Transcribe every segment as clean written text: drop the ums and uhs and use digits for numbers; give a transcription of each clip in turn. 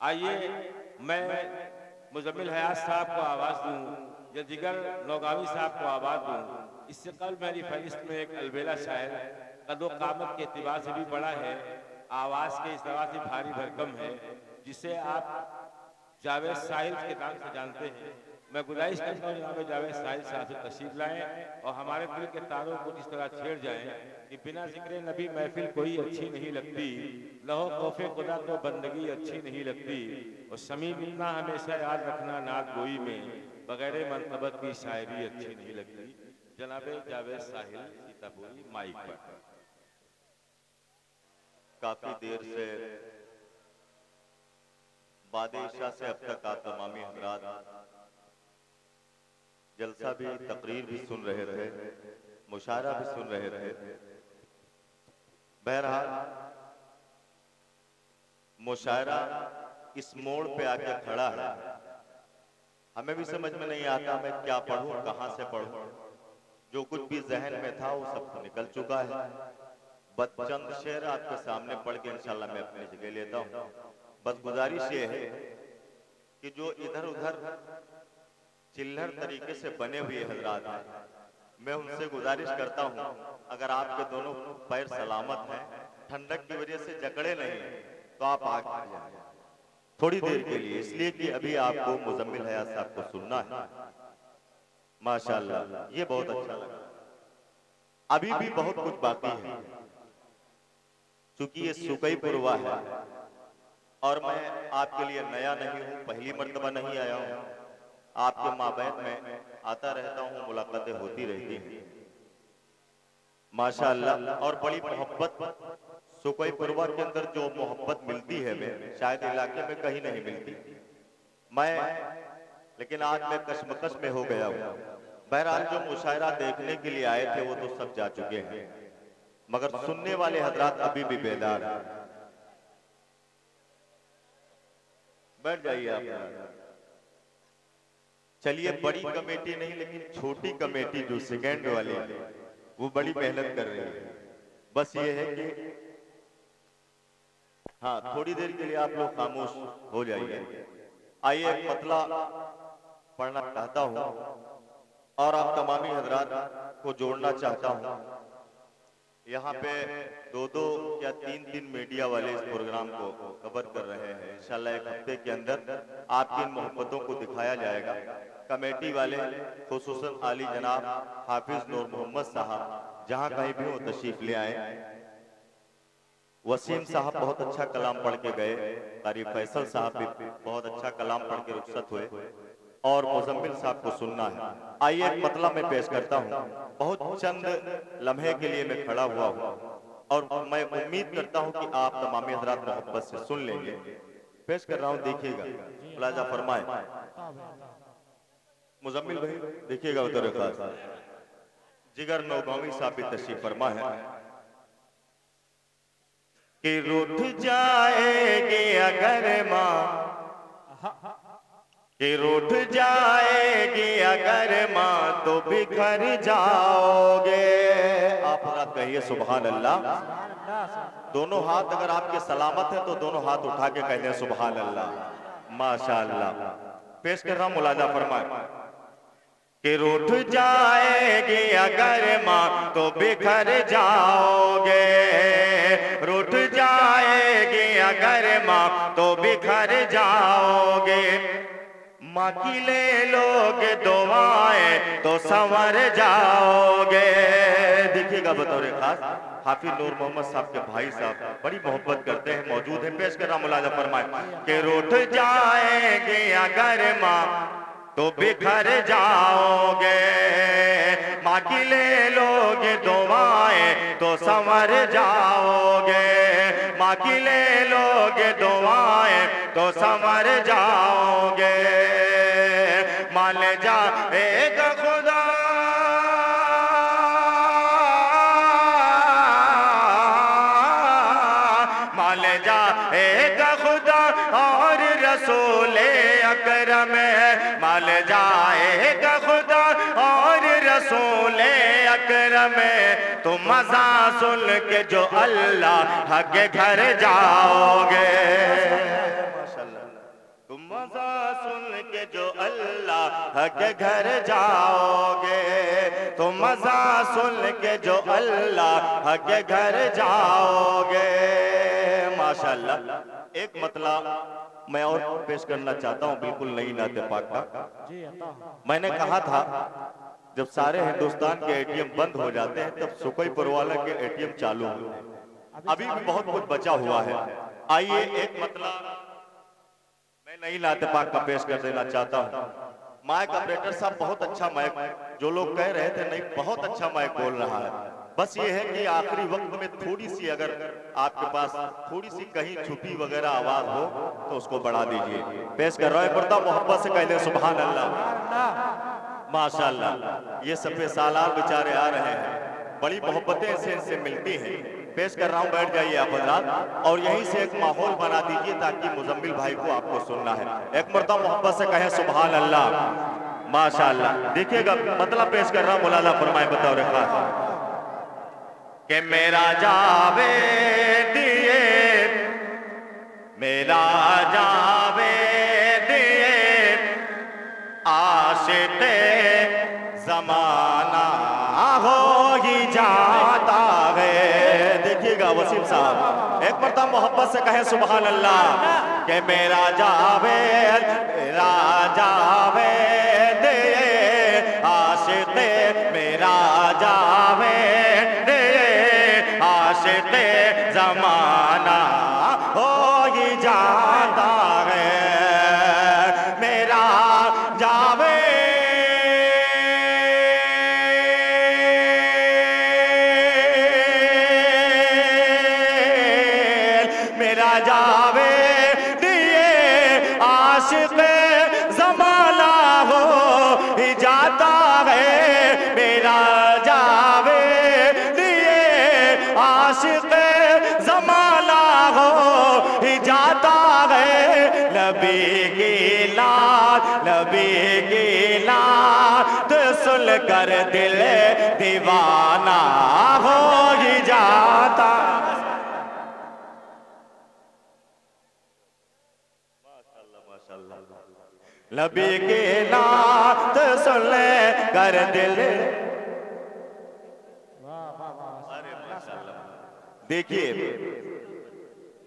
आइए मैं मुजम्मिल हयात साहब को आवाज़ दूँ या दिगर नौगावी साहब को आवाज़ दूँ। इससे कल मेरी फहरिस्त में एक अलबेला शायर कदो कामत के एतबार से भी बड़ा है, आवाज़ के इस तरह से भारी भरकम है, जिसे आप जावेद साहिल के नाम से जानते हैं। मैं गुजारिश करता हूँ जनाब जावेद साहिल साहब से तशरीफ लाएं और हमारे दिल के तारों को जिस तरह छेड़ जाएं कि बिना जिक्र नबी महफिल कोई अच्छी नहीं लगती, लहो खौफे खुदा तो बंदगी अच्छी नहीं लगती, और समीम इतना हमेशा याद रखना नात गोई में बगैर मनतबत की शायरी अच्छी नहीं लगती। जनाब जावेद साहिल सीतापुरी माइक पर। काफी देर से बादशाह से अब तक आप तमामी हजरात जलसा भी, तकरीर भी सुन रहे थे, मुशायरा भी सुन रहे थे। बहरहाल मुशायरा इस मोड़ पे आके खड़ा है, हमें भी समझ में नहीं आता मैं क्या पढ़ूं, कहां से पढ़ूं। जो कुछ भी जहन में था वो सब निकल चुका है। बस चंद शेर आपके सामने पढ़ के इंशाल्लाह मैं अपनी जगह लेता हूं। बस गुजारिश ये है कि जो इधर उधर चिल्लर तरीके से बने हुए हजरात हैं, मैं उनसे गुजारिश करता हूं अगर आपके दोनों पैर सलामत हैं, ठंडक की वजह से जकड़े नहीं, तो आप आगे आ जाए थोड़ी देर के लिए, इसलिए कि अभी आपको मुजम्मिल हयात साहब को सुनना है। माशाअल्लाह, ये बहुत अच्छा लगा। अभी भी बहुत कुछ बाकी है, क्योंकि ये सुकई पुरवा है और मैं आपके लिए नया नहीं हूं, पहली मर्तबा नहीं आया हूं। आपके माबैन में आता रहता हूं, मुलाकातें होती रहती हैं माशाअल्लाह। और बड़ी मोहब्बत सुकई पुरवा के अंदर जो मोहब्बत मिलती है मैं शायद इलाके में कहीं नहीं मिलती। लेकिन आज मैं कशमकश में हो गया हूं। बहरहाल जो मुशायरा देखने के लिए आए थे वो तो सब जा चुके हैं, मगर सुनने वाले हजरात अभी भी बेदार हैं। बैठ जाइए आप। चलिए, बड़ी कमेटी नहीं लेकिन छोटी कमेटी जो सेकेंड वाली है वो बड़ी मेहनत कर रही है। बस ये है कि हाँ, थोड़ी देर के लिए आप लोग खामोश हो जाइए। आइए एक मतला पढ़ना चाहता हूं और आप तमामी हजरात को जोड़ना चाहता हूं। यहाँ पे दो या तीन मीडिया वाले इस प्रोग्राम को कवर कर रहे हैं। इंशाल्लाह एक हफ्ते के अंदर आपकी इन मोहब्बतों को दिखाया जाएगा। कमेटी वाले खुसूसन आली जनाब हाफिज नूर मोहम्मद साहब जहाँ कहीं भी वो तशरीफ ले आए। वसीम साहब बहुत अच्छा कलाम पढ़ के गए, कारी फैसल साहब भी बहुत अच्छा कलाम पढ़ के रुखसत हुए और मुजम्मिल साहब को सुनना है। आइए एक मतला मैं पेश करता हूँ। बहुत चंद लम्हे के लिए मैं खड़ा हुआ हूँ और मैं उम्मीद करता हूँ कि आप तमामी हजरात मोहब्बत से सुन लेंगे। पेश कर रहा हूँ, देखिएगा, मुलाजा फरमाए। मुजम्मिल भाई देखिएगा उधर खास जिगर नौगावी साहब भी तशरीफ फरमा है कि रूठ जाएगी अगर माँ, कि रूठ जाएगी अगर माँ तो बिखर जाओगे। आप हजरात कहिए सुभान अल्लाह। दोनों हाथ अगर आपके सलामत है तो दोनों हाथ उठा के कहते हैं सुभान अल्लाह। माशाअल्लाह। पेश कर रहा हूं, मुलाजा फरमाए कि रूठ जाएगी अगर माँ तो बिखर जाओगे। रूठ जाएगी अगर माँ तो बिखर जाओगे। माँ की ले लोगे दुआएं तो संवर जाओगे। देखिएगा बतौर खास हाफिज नूर मोहम्मद साहब के भाई साहब बड़ी मोहब्बत करते हैं, मौजूद है। पेश कर रहा मुलाजा फरमाए कि रूठ जाएगी अगर माँ तो बिखर जाओगे। माँ की ले लोगे दुआएं तो संवर जाओगे। माँ की ले लोगे दुआएं तो संवर जाओगे। मान जाएगा खुदा मान जाएगा खुदा और रसूले अकरम मान जाएगा खुदा और रसूले अकरम। तुम मज़ा सुन के जो अल्लाह के घर जाओगे। माशाअल्लाह। अल्लाह के घर जाओगे, तो मजा सुन के जो अल्लाह के घर जाओगे। माशाअल्लाह। एक मतलब मैं और पेश करना चाहता हूँ, बिल्कुल नई नाते पाक का। मैंने कहा था जब सारे हिंदुस्तान के एटीएम बंद हो जाते हैं तब सुखोईपुर वाला के एटीएम चालू होते हैं। अभी भी बहुत कुछ बचा हुआ है। आइए एक मतलब मैं नई नाते पाक का पेश कर देना चाहता हूँ। माइक ऑपरेटर साहब बहुत अच्छा माइक, जो लोग कह रहे थे नहीं बहुत अच्छा माइक बोल रहा है, बस ये है कि आखिरी वक्त में थोड़ी सी अगर आपके पास थोड़ी सी कहीं छुपी वगैरह आवाज हो तो उसको बढ़ा दीजिए। पेश कर रहा है पर्दा, मोहब्बत से कहते सुभान अल्लाह। माशाअल्लाह। ये सफे सालार बेचारे आ रहे हैं, बड़ी मोहब्बतें इनसे मिलती हैं। पेश कर रहा हूँ, बैठ जाइए आप हज़रात और यहीं से एक माहौल बना दीजिए ताकि मुजम्मिल भाई को आपको सुनना है। एक मर्तबा मोहब्बत से कहें सुभान अल्लाह। माशाअल्लाह। देखिएगा मतलब पेश कर रहा हूँ, मुलादा फरमाए बतौर खास कि मेरा जावे दिए, मेरा जावे दिए आशिक़े ज़माना हो ही जाता है। देखिएगा वसीम साहब, एक मरतबा मोहब्बत से कहें सुभान अल्लाह कि मेरा जावेद, मेरा जावेद आशिक़े, मेरा जावेद आशिक़े ज़माना हो ही जाता है। मेरा जावे मेरा जावे दिए आशिक़े ज़माना हो ही जाता है। मेरा जावे दिए आशिक़े ज़माना हो ही जाता है। नबी की लात, नबी की लात सुन कर दिल दीवाना हो ही जाता। नबी की नात सुन कर दिल। अरे माशाअल्लाह। देखिए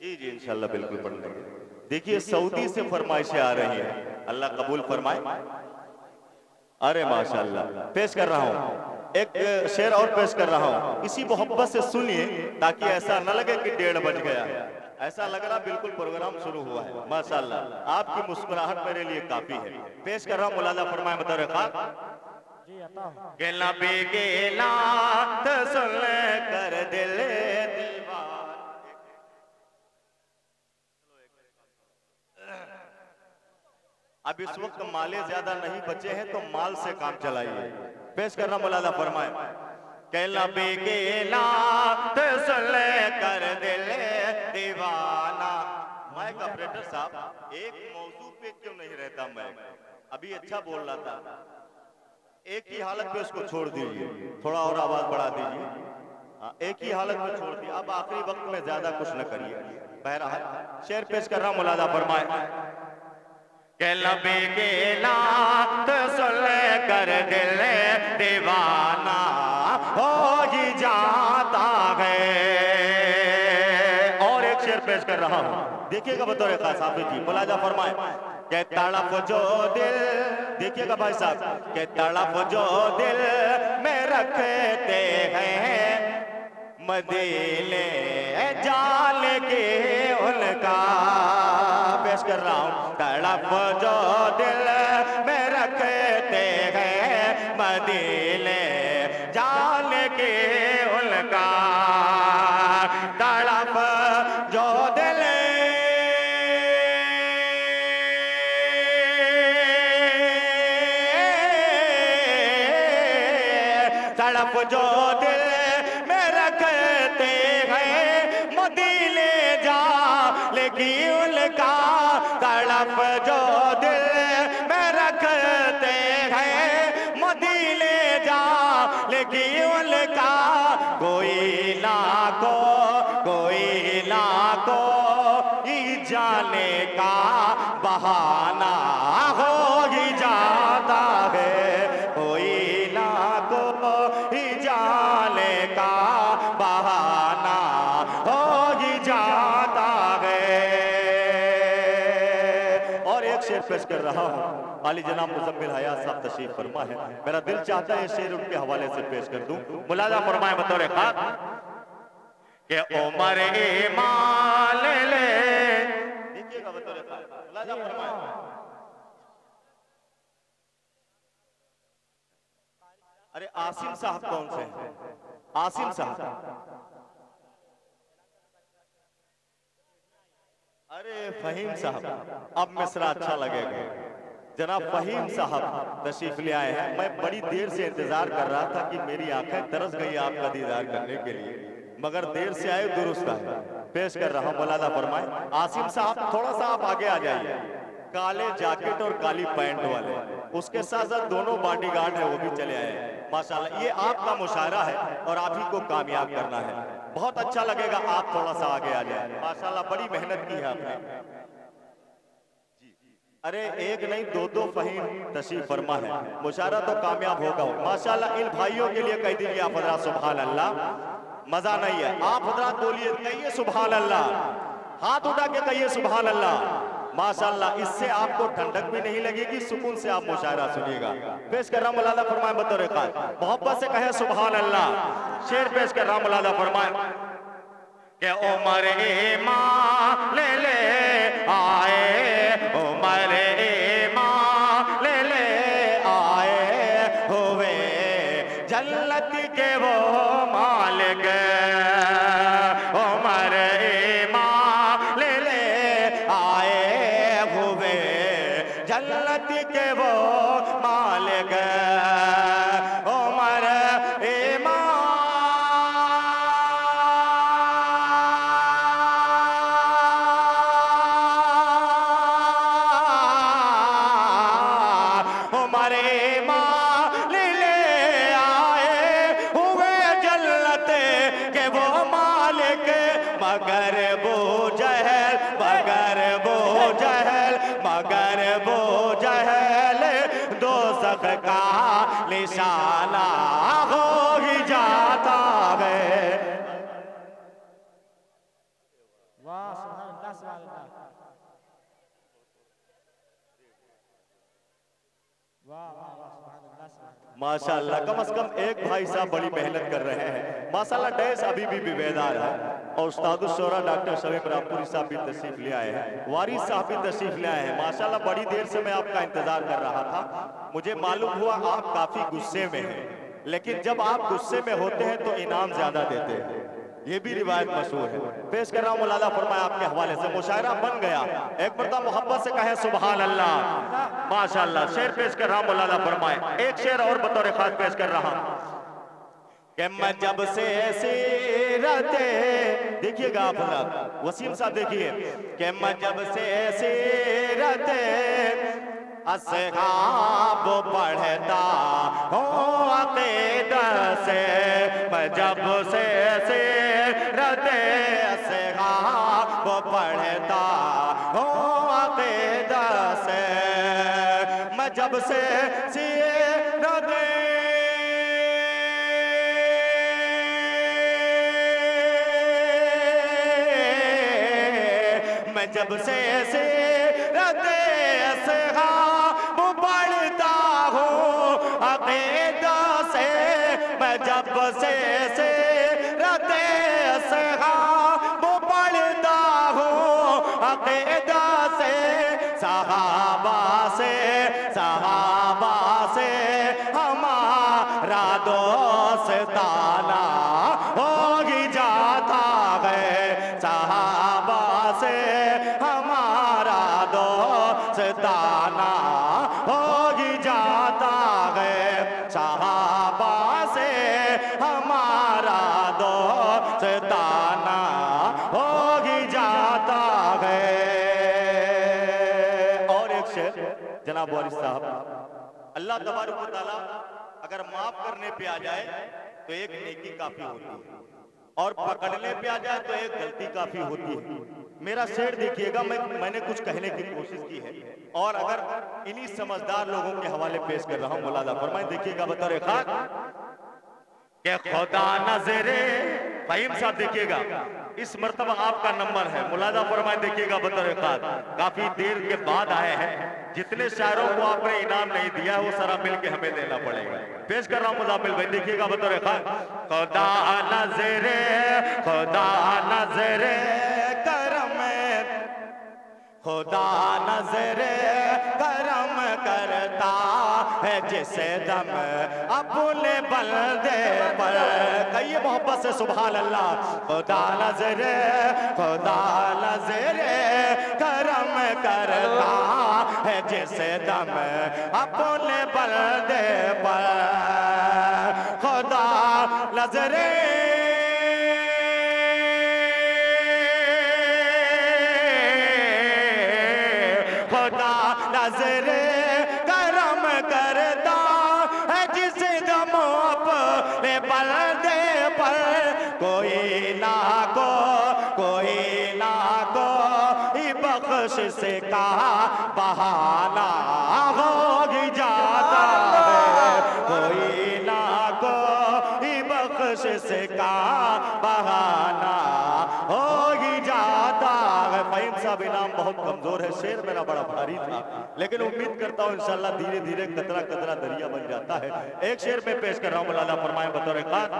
जी जी इंशाल्लाह बिल्कुल पढ़ लेंगे। देखिए सऊदी से फरमाइशें आ रही हैं, अल्लाह कबूल फरमाए। अरे माशाअल्लाह। पेश कर रहा हूँ एक शेर और पेश कर रहा हूँ, इसी मोहब्बत से सुनिए ताकि ऐसा न लगे कि 1:30 बज गया, ऐसा लग रहा बिल्कुल प्रोग्राम शुरू हुआ है। माशाअल्लाह आपकी मुस्कुराहट मेरे लिए काफी है। पेश कर रहा हूँ, मुलादा फरमाए बतौर खास के नबी के नात सुन कर दिल दीवाना। अब इस वक्त माले ज्यादा नहीं बचे हैं तो माल से काम चलाइए। पेश कर रहा हूँ, मुलादा फरमाए के नबी के नात सुन कर दिल दीवाना। माइक ऑपरेटर साहब एक मौजू पे क्यों नहीं रहता माइक? अभी अच्छा बोल रहा था, एक ही हालत पे उसको छोड़ दीजिए, थोड़ा और आवाज बढ़ा दीजिए। हाँ एक ही हालत में छोड़ दिया, अब आखिरी वक्त में ज्यादा कुछ न करिए। बहरहाल शेर पेश कर रहा हूँ, मुलादा फरमाए के नबी के नात सुन कर दिल दीवाना हो ही जाता है। और एक शेर पेश कर रहा हूँ, देखिएगा बतौर खास हाफिज जी, मुलाजा फरमाए के तड़प जो दिल, देखिएगा भाई साहब के तड़प जो दिल में रखते हैं मदीने जाल के उनका। पेश कर रहा हूँ तड़प जो दिल में रखते हैं मदीने जाल के उनका। तड़प जो दिल तड़प जो दिल में रखते हैं मदीने जाल की उनका। तड़प जो दिल में रखते हैं मदीने जाल की उनका। कोई लाखों ही जाने का बहाना हो ही जाता पेश कर रहा हूँ। आली जनाब मुजम्मिल हयात साहब तशरीफ फरमा है। मेरा दिल चाहता है शेर उनके हवाले से पेश कर दूं। मुलाजा फरमाए बतौर खास के उमर ईमान ले, देखिएगा बतौर खास मुलाजा फरमाए। अरे आसिम साहब कौन से हैं? आसिम साहब, अरे फहीम साहब, अब मिसरा अच्छा लगेगा। जनाब फहीम साहब तशरीफ ले आए हैं। मैं बड़ी देर से इंतजार कर रहा था कि मेरी आंखें तरस गई आपका दीदार करने के लिए, मगर देर से आए दुरुस्त है। पेश कर रहा हूं, मुलाजा फरमाए। आसिम साहब थोड़ा सा आप आगे आ जाइए। काले जैकेट और काली पैंट वाले, उसके साथ साथ दोनों बॉडीगार्ड है, वो भी चले आए हैं। माशाल्लाह, ये आपका मुशायरा है और आप ही को कामयाब करना है। बहुत अच्छा लगेगा आप थोड़ा सा आगे आ जाए। माशाल्लाह, बड़ी मेहनत की है आपने। अरे एक नहीं दो दो फहीम तशरीफ फरमा है। मुशायरा तो कामयाब होगा। माशाल्लाह, इन भाइयों के लिए कह दीजिए आप हजरात सुभान अल्लाह। मजा नहीं है, आप हजरात बोलिए, कहिए सुभान अल्लाह, हाथ उठा के कहिए सुभान अल्लाह। माशाल्लाह, इससे आपको ठंडक भी नहीं लगेगी, सुकून से आप मुशायरा सुनिएगा। पेश कर रहा हूं मुलाजा फरमाए बतौर खास, मोहब्बत से कहे सुभान अल्लाह। शेर पेश कर रहा हूं, मुलाजा फरमाए के उमर ईमान ले आए, उमर ईमान ले आए हुए जन्नत के वो मालिक, उमर ईमान ले आए हुए जन्नत के वो मालिक, उमर का निशाना हो ही जाता है। वाह सुभान अल्लाह, सुभान अल्लाह, वाह वाह वाह, सुभान अल्लाह, सुभान अल्लाह। माशाल्लाह, कम से कम एक भाई साहब बड़ी मेहनत कर रहे हैं। माशाल्लाह, डैश अभी भी बेदार है। और उस्ताद शोरा डॉक्टर शमीम रामपुरी साहब भी तशरीफ ले आए हैं, वारिस साहब भी तशरीफ ले आए हैं। माशाल्लाह, बड़ी देर से मैं आपका इंतजार कर रहा था। मुझे मालूम हुआ आप काफी गुस्से में हैं, लेकिन जब आप गुस्से में होते हैं तो इनाम ज्यादा देते हैं, ये भी रिवायत मशहूर है। पेश कर रहा हूं, मुलाजा फरमाया आपके हवाले से। मुशायरा बन गया, एक मरतबा मोहब्बत से कहे सुभान अल्लाह। माशाल्लाह, शेर पेश कर रहा हूं, मुलाजा फरमाए। एक शेर और बतौर खास पेश कर रहा हूं कि मैं जब से सीरते, देखिएगा आप हजरात, वसीम साहब देखिए, कि मैं जब से सीरते असहाब पढ़ता हूँ अक़ीदत से, मैं जब से सीरते असहाब पढ़ता हूँ अक़ीदत से, मैं जब से सीरते जब से सीरत असहाब पढ़ता हूँ अक़ीदत से, मैं जब से सीरत असहाब पढ़ता हूँ अक़ीदत से, सहाबा से हमारा दोस्ताना हो ही जाता है, सहाबा से हमारा दोस्ताना हो ही जाता है, सहाबा से हमारा दोस्ताना हो ही जाता है। और एक शेर जनाब वारिस साहब, अल्लाह तबारक व तआला अगर माफ करने पे आ जाए तो एक नेकी काफी होती है, और पकड़ने पे आ जाए तो एक गलती काफी होती है। मेरा शेर देखिएगा, मैंने कुछ कहने की कोशिश की है, और अगर इन्हीं समझदार लोगों के हवाले पेश कर रहा हूं, मुलाजा फरमाए। देखिएगा बतौर खास कि खुदा नजरे फ़हीम साहब देखिएगा, इस मर्तबा आपका नंबर है, मुलाजा फरमाए देखिएगा बतौर खास, काफी देर के बाद आए हैं, जितने शायरों को आपने इनाम नहीं दिया वो सारा मिलके हमें देना पड़ेगा। पेश कर रहा हूं मुजामिल भाई, देखिएगा बतौर खास। खुदा नजरे, खुदा नजरे करम, खुदा नजरे करम करता है जिसे दम अपने बंदे पर, कहिए मोहब्बत से सुभान अल्लाह। खुदा नजरे, खुदा नजरे करम करता है जिसे दम अपने बंदे पर, खुदा नजरे नजरे करम करता है जिस दम अपने बंदे पर, कोई ना कोई बख्शिश का बहाना हो ही जाता है, कोई ना कोई बख्शिश का बहाना हो ही जाता है। फ़हीम साहब इनाम बहुत कमजोर है, शेर मेरा बड़ा भारी था, लेकिन उम्मीद करता हूँ इंशाल्लाह धीरे धीरे कतरा कतरा दरिया बन जाता है। एक शेर में पेश कर रहा हूँ, मौलाना फरमाए बतौर खास,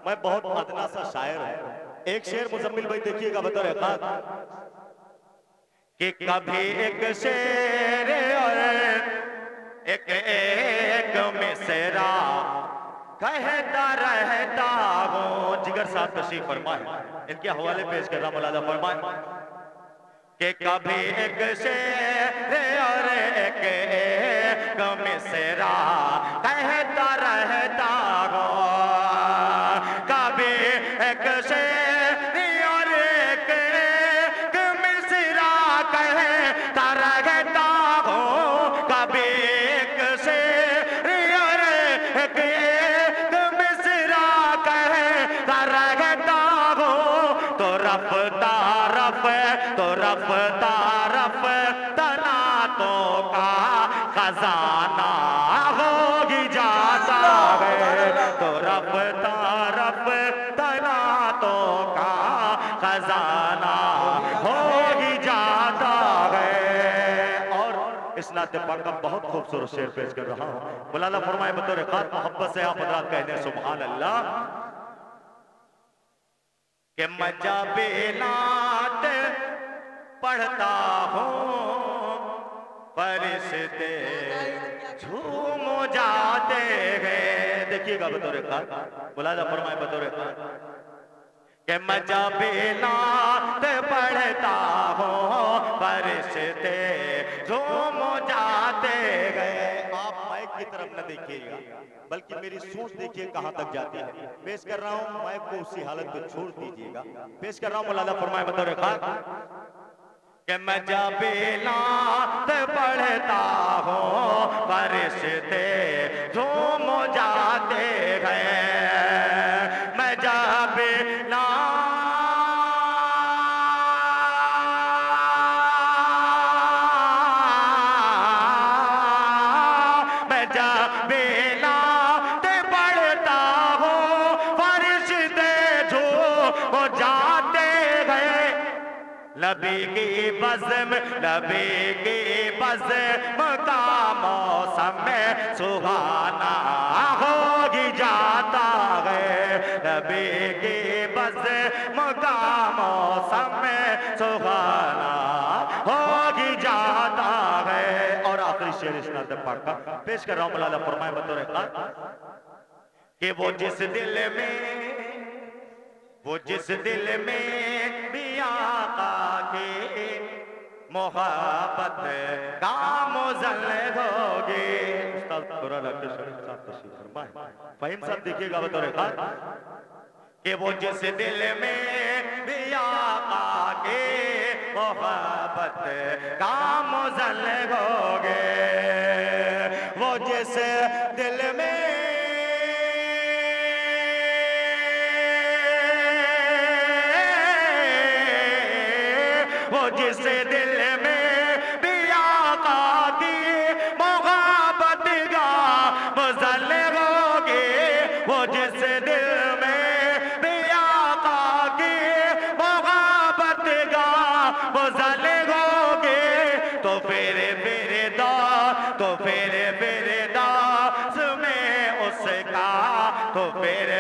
मैं बहुत अदना सा शायर हूँ। एक शेर मुजम्मिल भाई देखिएगा बतौर खास, कि कभी एक शेर और एक मिसरा कहता रहता हूँ। जिगर साहब तशरीफ फरमाए, इनके हवाले पेश कर रहा हूँ, मौलाना फरमाए कि कभी एक शेर और एक मिसरा कहता रहता हूँ, कभी एक शेर और एक मिसरा कहता रहता हूँ, कभी एक शेर और एक मिसरा कहता रहता हूँ, तो रफ्ता तनातों का खजाना हो ही जाता है, तो तनातों का खजाना हो ही जाता है। और इस नाते पाक का बहुत खूबसूरत शेर पेश कर रहा हूँ, मौलाना फरमाए बतौर खास, मोहब्बत से आप हज़रात कहने सुभान अल्लाह, कि मजाबिनात पढ़ता हूँ फरिश्ते झूम जाते हैं। देखिएगा बतौर खास, मुलाजा फरमाए बतौर खास, कि मजाबिनात पढ़ता हूँ फरिश्ते झूम जाते हैं। आप माइक की तरफ न देखिएगा, बल्कि मेरी सोच देखिए कहां तक जाती है। पेश कर रहा हूं, माइक को उसी हालत में छोड़ दीजिएगा। पेश कर रहा हूं, मौलाना फरमाए बतौर खास, कि मैं जबीनात पढ़ता हूँ फरिश्ते झूम जाते हैं, मैं जबीनात नबी की बज़्म का मौसम में सुहाना हो ही जाता है, नबी की बज़्म का मौसम में सुहाना हो ही जाता है। और आखिरी शेर इस नाते पाक का पेश कर रहा हूँ, मौलाना फरमाए बतौर खास, कि वो जिस दिल में भी आका की मोहब्बत का मुज़ल होगी। उस्ताद कुरान के शरीफ साहब तशरीफ फरमाए, फ़हीम साहब देखिएगा बतौर खास, कि वो जिस दिल में भी आका की मोहब्बत का मुज़ल होगे, वो जिस दिल में जिस दिल में भी आका की मोहब्बत का मुज़ल होगे, वो जिस दिल में भी आका तो फिर दास में उसका, तो फिर